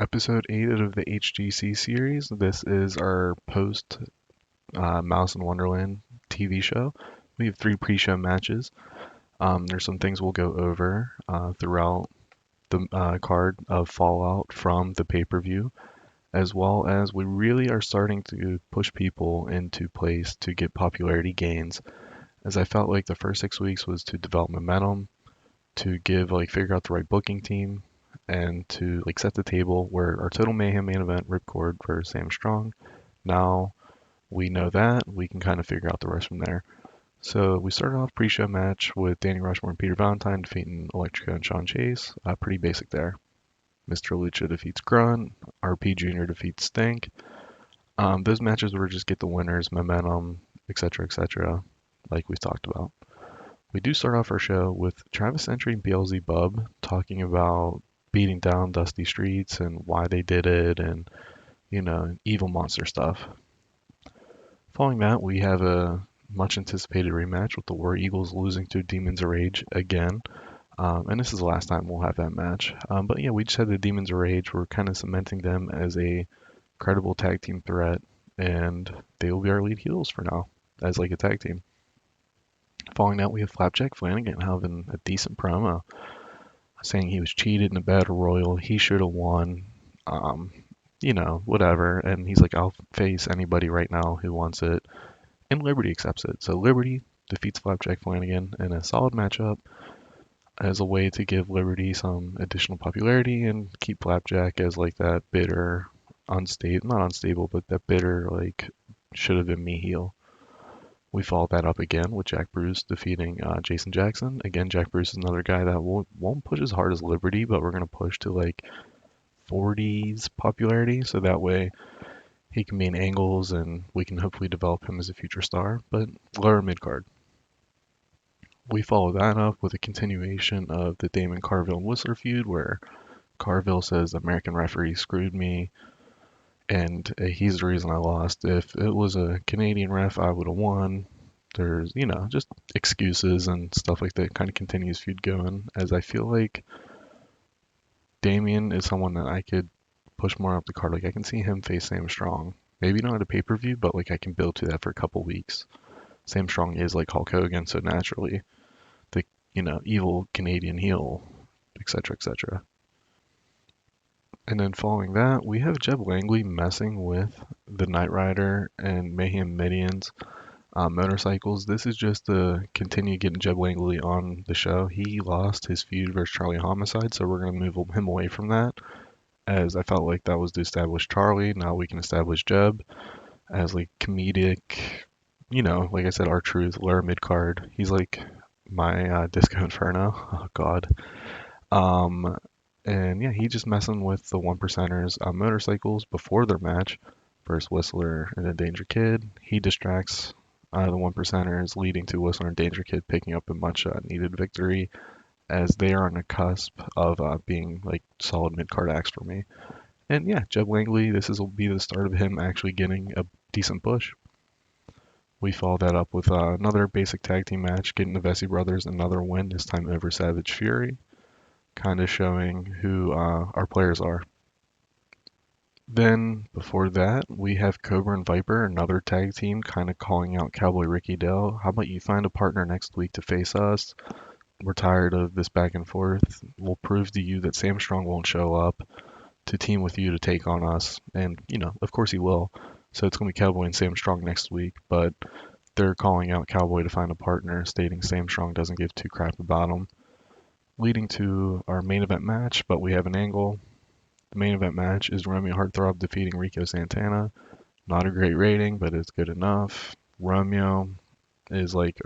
Episode 8 of the HGC series. This is our post Mouse in Wonderland TV show. We have three pre show matches. There's some things we'll go over throughout the card of Fallout from the pay per view, as well as we really are starting to push people into place to get popularity gains. As I felt like the first 6 weeks was to develop momentum, to figure out the right booking team, and to set the table where our Total Mayhem main event, Ripcord versus Sam Strong. Now we know that we can kind of figure out the rest from there. So we started off pre-show match with Danny Rushmore and Peter Valentine defeating Electrica and Sean Chase. Pretty basic there. Mr. Lucha defeats Grunt. RP Jr. defeats Stink. Those matches were just get the winners, momentum, etc., etc., like we've talked about. We do start off our show with Travis Entry and BLZ Bub talking about beating down Dusty Streets and why they did it and, evil monster stuff. Following that, we have a much anticipated rematch with the War Eagles losing to Demons of Rage again. And this is the last time we'll have that match. But yeah, we just had the Demons of Rage. We're kind of cementing them as a credible tag team threat, and they will be our lead heels for now as a tag team. Following that, we have Flapjack Flanagan having a decent promo, saying he was cheated in a battle royal. He should have won. Whatever. And he's like, I'll face anybody right now who wants it. And Liberty accepts it. So Liberty defeats Flapjack Flanagan in a solid matchup as a way to give Liberty some additional popularity and keep Flapjack as that bitter, unstable, not unstable, but that bitter, should have been me heel. We followed that up again with Jack Bruce defeating Jason Jackson. Again, Jack Bruce is another guy that won't push as hard as Liberty, but we're going to push to 40s popularity, so that way he can be in angles and we can hopefully develop him as a future star, but lower mid card. We follow that up with a continuation of the Damon Carville and Whistler feud, where Carville says American referee screwed me and he's the reason I lost. If it was a Canadian ref, I would have won. There's, just excuses and stuff like that. Kind of continues feud going, as I feel like Damien is someone that I could push more up the card. I can see him face Sam Strong. Maybe not at a pay-per-view, but I can build to that for a couple weeks. Sam Strong is like Hulk Hogan, so naturally, the evil Canadian heel, etc., etc. And then following that, we have Jeb Langley messing with the Knight Rider and Mayhem Midians motorcycles. This is just to continue getting Jeb Langley on the show. He lost his feud versus Charlie Homicide, so we're going to move him away from that, as I felt like that was to establish Charlie. Now we can establish Jeb as comedic, like I said, R-Truth, lower mid card. He's like my Disco Inferno. Oh God. And yeah, he just messing with the one percenters motorcycles before their match versus Whistler and a Danger Kid. He distracts the one percenters, leading to Whistler and Danger Kid picking up a much needed victory, as they are on the cusp of being solid mid card acts for me. And yeah, Jeb Langley, will be the start of him actually getting a decent push. We follow that up with another basic tag team match, getting the Vesey brothers another win, this time over Savage Fury, kind of showing who our players are. Then before that, we have Cobra and Viper, another tag team, kind of calling out Cowboy Ricky Dell. How about you find a partner next week to face us? We're tired of this back and forth. We'll prove to you that Sam Strong won't show up to team with you to take on us. And, of course he will. So it's going to be Cowboy and Sam Strong next week, but they're calling out Cowboy to find a partner, stating Sam Strong doesn't give two crap about him. Leading to our main event match, but we have an angle. The main event match is Romeo Heartthrob defeating Rico Santana. Not a great rating, but it's good enough. Romeo is Rick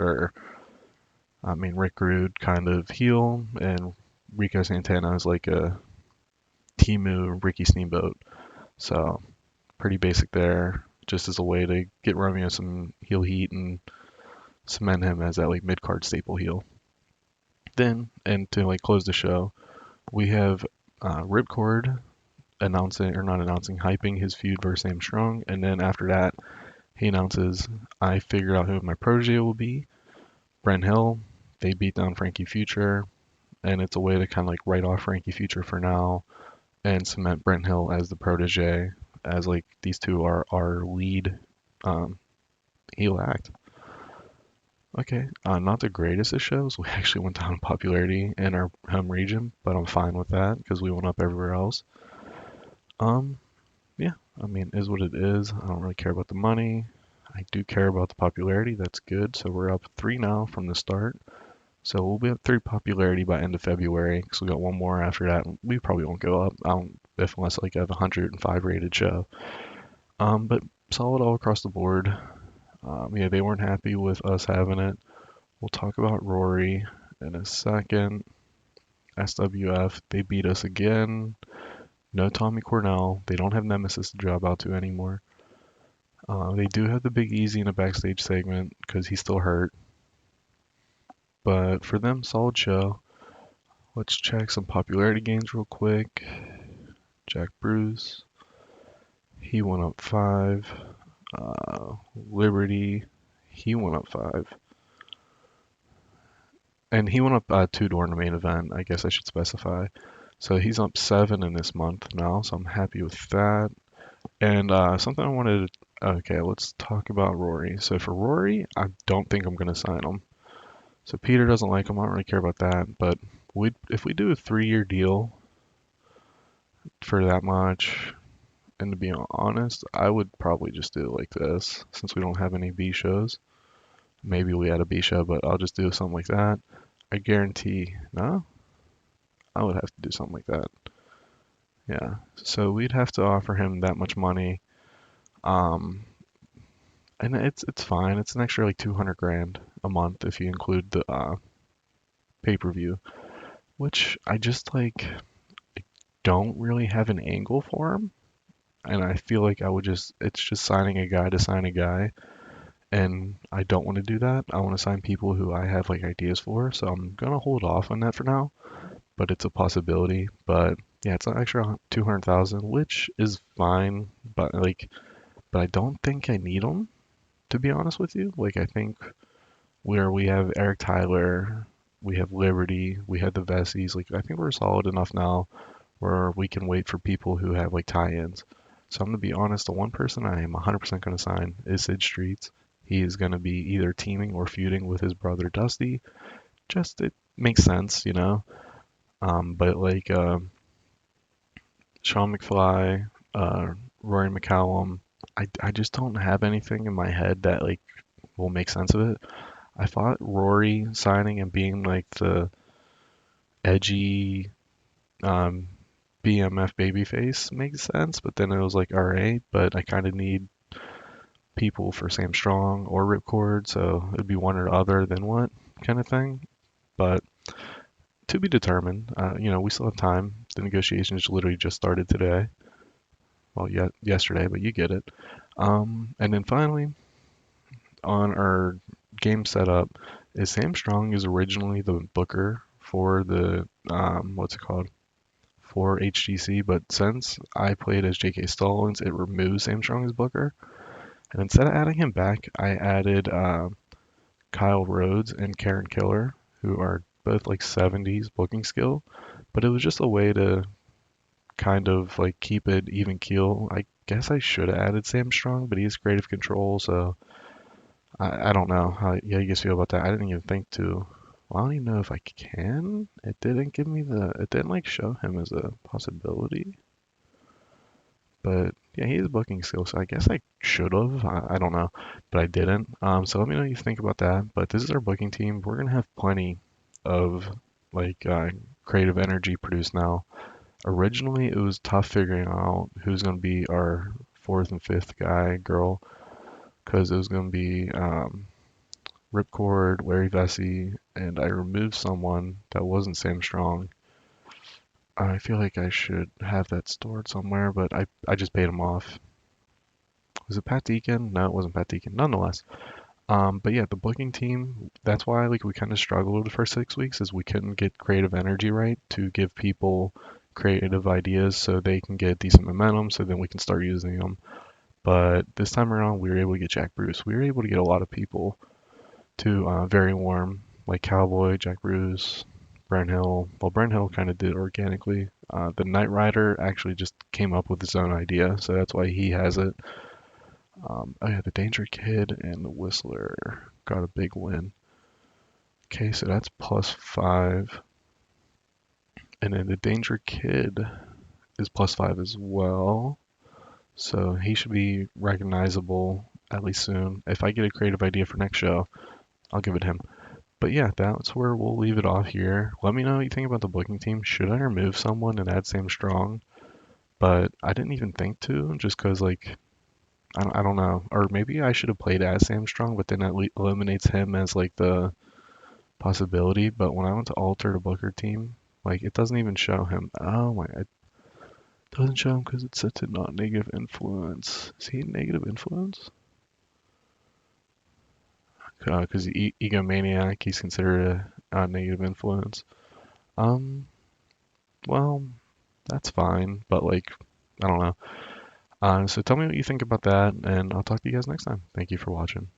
Rude kind of heel, and Rico Santana is like a Timu Ricky Steamboat. So pretty basic there, just as a way to get Romeo some heel heat and cement him as that mid card staple heel. Then, and to close the show, we have Ripcord hyping his feud versus Sam Strong, and then after that, he announces, I figured out who my protege will be, Brent Hill. They beat down Frankie Future, and it's a way to kind of write off Frankie Future for now, and cement Brent Hill as the protege, as like these two are our lead um, heel act. Okay, not the greatest of shows. We actually went down in popularity in our home region, but I'm fine with that because we went up everywhere else. Um, yeah, I mean, is what it is. I don't really care about the money. I do care about the popularity. That's good. So we're up three now from the start. So we'll be at three popularity by end of February. So we got one more after that. We probably won't go up. I don't, if unless like I have a 105 rated show. But solid all across the board. Yeah, they weren't happy with us having it. We'll talk about Rory in a second. SWF, they beat us again. No Tommy Cornell. They don't have Nemesis to job out to anymore. They do have the Big Easy in a backstage segment because he's still hurt. But for them, solid show. Let's check some popularity gains real quick. Jack Bruce, he went up five. Liberty, he went up five. And he went up two during the main event, I guess I should specify. So he's up seven in this month now, so I'm happy with that. And something I wanted to, okay, let's talk about Rory. So for Rory, I don't think I'm going to sign him. So Peter doesn't like him, I don't really care about that. But if we do a 3-year deal for that much, and to be honest, I would probably just do it like this, since we don't have any B shows. Maybe we had a B show, but I'll just do something like that. I guarantee, no, I would have to do something like that. Yeah. So we'd have to offer him that much money. Um, and it's fine. It's an extra like 200 grand a month if you include the pay-per-view, which I just like don't really have an angle for him. And I feel like it's just signing a guy to sign a guy. And I don't want to do that. I want to sign people who I have like ideas for. So I'm gonna hold off on that for now, but it's a possibility. But yeah, it's an extra 200,000, which is fine. But I don't think I need them, to be honest with you. Like I think where we have Eric Tyler, we have Liberty, we have the Vessies. Like I think we're solid enough now where we can wait for people who have like tie-ins. So I'm gonna be honest, the one person I am 100% gonna sign is Sid Streets. He is gonna be either teaming or feuding with his brother Dusty. Just it makes sense, you know. But like Sean McFly, Rory McCallum, I just don't have anything in my head that like will make sense of it. I thought Rory signing and being like the edgy um, BMF babyface makes sense, but then it was like, alright, but I kind of need people for Sam Strong or Ripcord, so it'd be one or other than what kind of thing. But to be determined. We still have time. The negotiations literally just started today. Well, yeah, yesterday, but you get it. And then finally, on our game setup, is Sam Strong is originally the booker for the what's it called? For HGC, but since I played as J.K. Stallings, it removes Sam Strong as booker. And instead of adding him back, I added Kyle Rhodes and Karen Killer, who are both like 70s booking skill. But it was just a way to kind of like keep it even keel. I guess I should have added Sam Strong, but he has creative control, so I don't know how yeah you guys feel about that. I didn't even think to. Well, I don't even know if I can. It didn't give me the. It didn't like show him as a possibility. But yeah, he has booking skills, so I guess I should have. I don't know, but I didn't. So let me know what you think about that. But this is our booking team. We're gonna have plenty of like creative energy produced now. Originally, it was tough figuring out who's gonna be our fourth and fifth guy, girl, because it was gonna be Ripcord, Larry Vesey, and I removed someone that wasn't Sam Strong. I feel like I should have that stored somewhere, but I just paid him off. Was it Pat Deacon? No, it wasn't Pat Deacon. Nonetheless, but yeah, the booking team. That's why like we kind of struggled the first 6 weeks, is we couldn't get creative energy right to give people creative ideas so they can get decent momentum, so then we can start using them. But this time around, we were able to get Jack Bruce. We were able to get a lot of people to very warm, like Cowboy, Jack Bruce, Brent Hill. Well, Brent Hill kind of did organically, The Knight Rider actually just came up with his own idea, so that's why he has it. Oh yeah, the Danger Kid and the Whistler got a big win. Okay, so that's +5. And then the Danger Kid is +5 as well. So he should be recognizable at least soon. If I get a creative idea for next show, I'll give it him. But yeah, that's where we'll leave it off here. Let me know what you think about the booking team. Should I remove someone and add Sam Strong? But I didn't even think to, just because, like, I don't know. Or maybe I should have played as Sam Strong, but then that eliminates him as, like, the possibility. But when I went to alter the Booker team, like, it doesn't even show him. Oh my, it doesn't show him because it's set to not negative influence. Is he negative influence? Because egomaniac, he's considered a negative influence. Um, well, that's fine, but like, I don't know. So tell me what you think about that, and I'll talk to you guys next time. Thank you for watching.